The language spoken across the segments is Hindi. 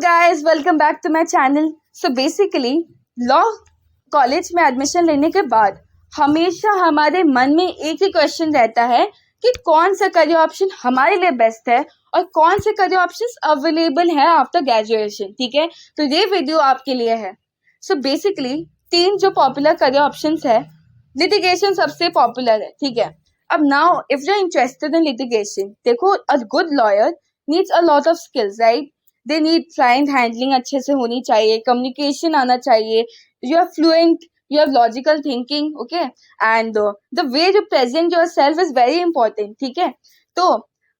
Guys welcome back to my channel. So basically law college में एडमिशन लेने के बाद हमेशा हमारे मन में एक ही क्वेश्चन रहता है कि कौन सा करियर ऑप्शन हमारे लिए बेस्ट है और कौन से करियर ऑप्शंस अवेलेबल है आफ्टर ग्रेजुएशन। ठीक है, तो ये वीडियो आपके लिए है। सो बेसिकली तीन जो पॉपुलर करियर ऑप्शंस है, लिटिगेशन सबसे पॉपुलर है। ठीक है, अब now if you are interested in litigation, देखो a good lawyer needs a lot of skills, right? They need client handling अच्छे से होनी चाहिए, कम्युनिकेशन आना चाहिए, you are fluent, you have logical thinking, okay, and the way you present yourself is very important. ठीक है, तो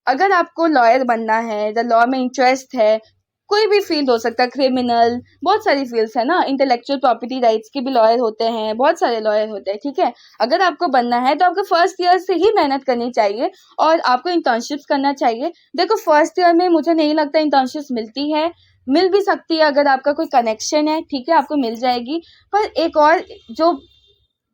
अगर आपको लॉयर बनना है, द लॉ में इंटरेस्ट है, कोई भी फील्ड हो सकता है, क्रिमिनल, बहुत सारी फील्ड्स है ना, इंटेलेक्चुअल प्रॉपर्टी राइट्स के भी लॉयर होते हैं, बहुत सारे लॉयर होते हैं। ठीक है, अगर आपको बनना है तो आपको फर्स्ट ईयर से ही मेहनत करनी चाहिए और आपको इंटर्नशिप्स करना चाहिए। देखो फर्स्ट ईयर में मुझे नहीं लगता इंटर्नशिप्स मिलती है, मिल भी सकती है अगर आपका कोई कनेक्शन है, ठीक है, आपको मिल जाएगी। पर एक और जो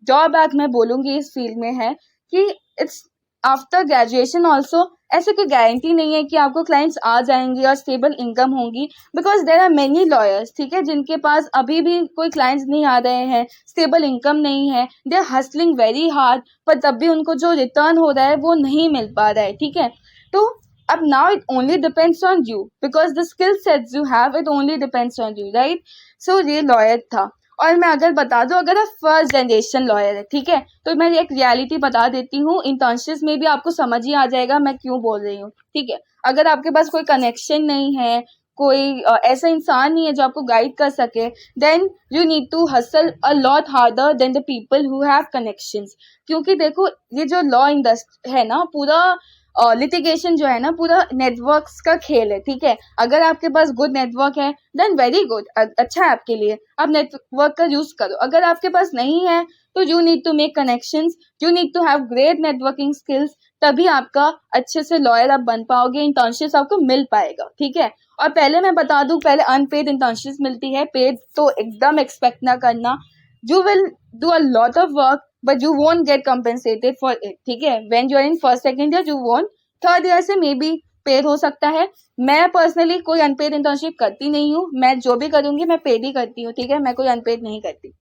जॉब आज मैं बोलूँगी इस फील्ड में है कि इट्स आफ्टर ग्रेजुएशन ऑल्सो, ऐसे कोई गारंटी नहीं है कि आपको क्लाइंट्स आ जाएंगे और स्टेबल इनकम होंगी, because there are many lawyers, ठीक है, जिनके पास अभी भी कोई क्लाइंट्स नहीं आ रहे हैं, स्टेबल इनकम नहीं है, they are hustling very hard, पर तब भी उनको जो रिटर्न हो रहा है वो नहीं मिल पा रहा है। ठीक है, तो अब now it only depends on you, because the skill sets you have it only depends on you, right? So ये लॉयर था। और मैं अगर बता दूं, अगर आप फर्स्ट जनरेशन लॉयर है, ठीक है, तो मैं एक रियलिटी बता देती हूँ, इंटर्नशिप्स में भी आपको समझ ही आ जाएगा मैं क्यों बोल रही हूँ। ठीक है, अगर आपके पास कोई कनेक्शन नहीं है, कोई ऐसा इंसान नहीं है जो आपको गाइड कर सके, then you need to hustle a lot harder than the people who have connections. क्योंकि देखो ये जो लॉ इंडस्ट्री है ना, पूरा लिटिगेशन जो है ना, पूरा नेटवर्क्स का खेल है। ठीक है, अगर आपके पास गुड नेटवर्क है देन वेरी गुड, अच्छा है आपके लिए, आप नेटवर्क का यूज करो। अगर आपके पास नहीं है तो you need to make connections, you need to have great networking skills, तभी आपका अच्छे से लॉयर आप बन पाओगे, इंटर्नशिप्स आपको मिल पाएगा। ठीक है, और पहले मैं बता दूं, पहले अनपेड इंटर्नशिप्स मिलती है, पेड तो एकदम एक्सपेक्ट ना करना। You will do a lot of work but you won't get compensated for it. ठीक है, when you are in first second year you won't, third year से मे बी पेड हो सकता है। मैं पर्सनली कोई अनपेड इंटर्नशिप करती नहीं हूँ, मैं जो भी करूँगी मैं पेड ही करती हूँ। ठीक है, मैं कोई अनपेड नहीं करती,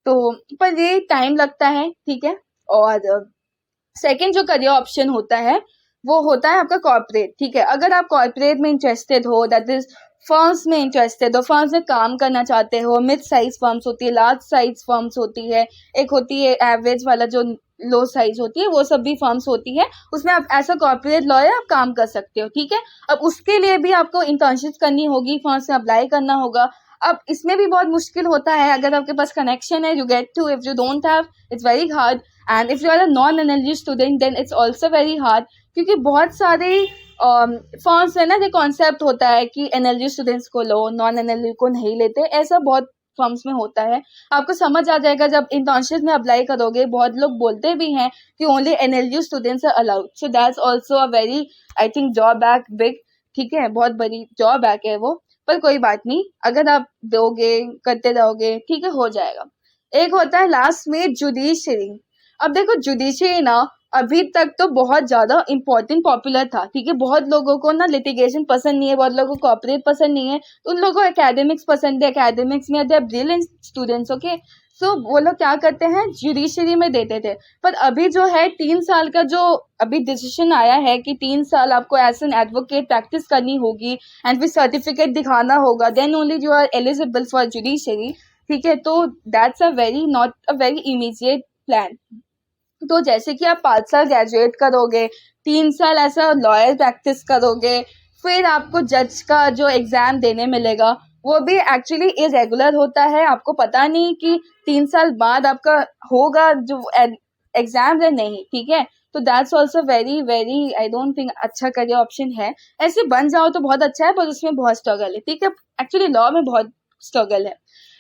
तो पर ये टाइम लगता है। ठीक है, और सेकंड जो करियर ऑप्शन होता है वो होता है आपका कॉर्पोरेट। ठीक है, अगर आप कॉर्पोरेट में इंटरेस्टेड हो, दैट इज फर्म्स में इंटरेस्टेड हो, फर्म्स में काम करना चाहते हो, मिड साइज फर्म्स होती है, लार्ज साइज फर्म्स होती है, एक होती है एवरेज वाला जो लो साइज होती है, वो सब भी फर्म्स होती है, उसमें आप एज अ कॉर्पोरेट लॉयर आप काम कर सकते हो। ठीक है, अब उसके लिए भी आपको इंटर्नशिप करनी होगी, फर्म्स में अप्लाई करना होगा। अब इसमें भी बहुत मुश्किल होता है, अगर आपके पास कनेक्शन है you get to, if you don't have it's very hard, and if you are a non NLU student then it's also very hard, क्योंकि बहुत सारे फर्म्स है ना, ये कॉन्सेप्ट होता है कि एनएलयू स्टूडेंट्स को लो, नॉन एनएलयू को नहीं लेते, ऐसा बहुत फर्म्स में होता है। आपको समझ आ जाएगा जब इंटर्नशिप में अप्लाई करोगे, बहुत लोग बोलते भी हैं कि only NLU students are allowed, so that's also a very I think job back big. ठीक है, बहुत बड़ी जॉब बैक है वो, पर कोई बात नहीं, अगर आप दोगे करते रहोगे ठीक है, हो जाएगा। एक होता है लास्ट में जुडिशरी। अब देखो जुडिशरी ना अभी तक तो बहुत ज्यादा इंपॉर्टेंट पॉपुलर था। ठीक है, बहुत लोगों को ना लिटिगेशन पसंद नहीं है, बहुत लोगों को कॉर्पोरेट पसंद नहीं है, तो उन लोगों को एकेडमिक्स पसंद है, एकेडमिक्स में they are brilliant students, okay. So वो लोग क्या करते हैं, जुडिशरी में देते थे। पर अभी जो है 3 साल का जो अभी डिसीजन आया है कि 3 साल आपको एज एन एडवोकेट प्रैक्टिस करनी होगी एंड फिर सर्टिफिकेट दिखाना होगा, then only you are eligible for judiciary. ठीक है, तो that's a very not a very immediate plan. तो जैसे कि आप 5 साल ग्रेजुएट करोगे, 3 साल ऐसा लॉयर प्रैक्टिस करोगे, फिर आपको जज का जो एग्जाम देने मिलेगा वो भी एक्चुअली इरेगुलर होता है, आपको पता नहीं कि 3 साल बाद आपका होगा जो एग्जाम है, नहीं। ठीक है, तो that's also very very I don't think अच्छा करियर ऑप्शन है। ऐसे बन जाओ तो बहुत अच्छा है, पर उसमें बहुत स्ट्रगल है। ठीक है, एक्चुअली लॉ में बहुत स्ट्रगल है।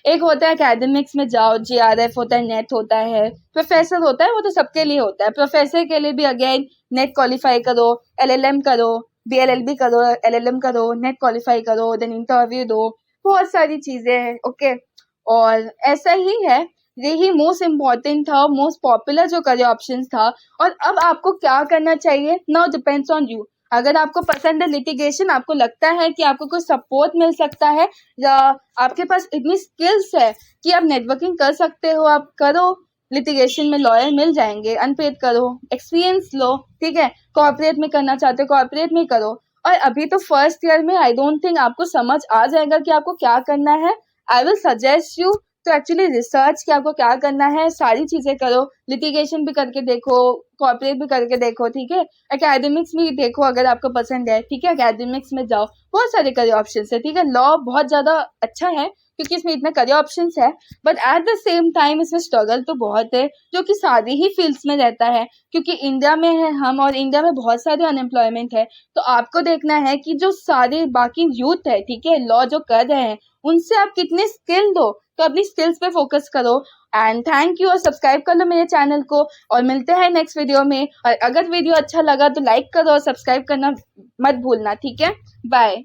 एक होता है एकेडमिक्स में जाओ, जीआरएफ होता है, नेट होता है, प्रोफेसर होता है, वो तो सबके लिए होता है। प्रोफेसर के लिए भी अगेन नेट क्वालिफाई करो, एलएलएम करो, बीएलएलबी करो, एलएलएम करो, नेट क्वालिफाई करो, देन इंटरव्यू दो, बहुत सारी चीजें हैं, ओके। और ऐसा ही है, यही मोस्ट इम्पॉर्टेंट था, मोस्ट पॉपुलर जो करियर ऑप्शन था। और अब आपको क्या करना चाहिए, नाउ डिपेंड्स ऑन यू। अगर आपको पसंद है लिटिगेशन, आपको लगता है कि आपको कोई सपोर्ट मिल सकता है या आपके पास इतनी स्किल्स है कि आप नेटवर्किंग कर सकते हो, आप करो। लिटिगेशन में लॉयर मिल जाएंगे, अनपेड करो, एक्सपीरियंस लो, ठीक है। कॉर्पोरेट में करना चाहते हो कॉर्पोरेट में करो। और अभी तो फर्स्ट ईयर में आई डोंट थिंक आपको समझ आ जाएगा कि आपको क्या करना है। आई विल सजेस्ट यू तो एक्चुअली रिसर्च कि आपको क्या करना है, सारी चीज़ें करो। लिटिगेशन भी करके देखो, कॉर्पोरेट भी करके देखो, ठीक है। एकेडमिक्स भी देखो अगर आपको पसंद है, ठीक है, एकेडमिक्स में जाओ। बहुत सारे करियर ऑप्शंस है, ठीक है। लॉ बहुत ज़्यादा अच्छा है क्योंकि इसमें इतने करियर ऑप्शंस है, but at the same time इसमें स्ट्रगल तो बहुत है, जो कि सारी ही फील्ड्स में रहता है क्योंकि इंडिया में है हम और इंडिया में बहुत सारे अनएम्प्लॉयमेंट है। तो आपको देखना है कि जो सारे बाकी यूथ है, ठीक है, लॉ जो कर रहे हैं उनसे आप कितने स्किल दो, तो अपनी स्किल्स पे फोकस करो। एंड थैंक यू, और सब्सक्राइब कर लो मेरे चैनल को, और मिलते हैं नेक्स्ट वीडियो में। और अगर वीडियो अच्छा लगा तो लाइक करो और सब्सक्राइब करना मत भूलना, ठीक है। बाय।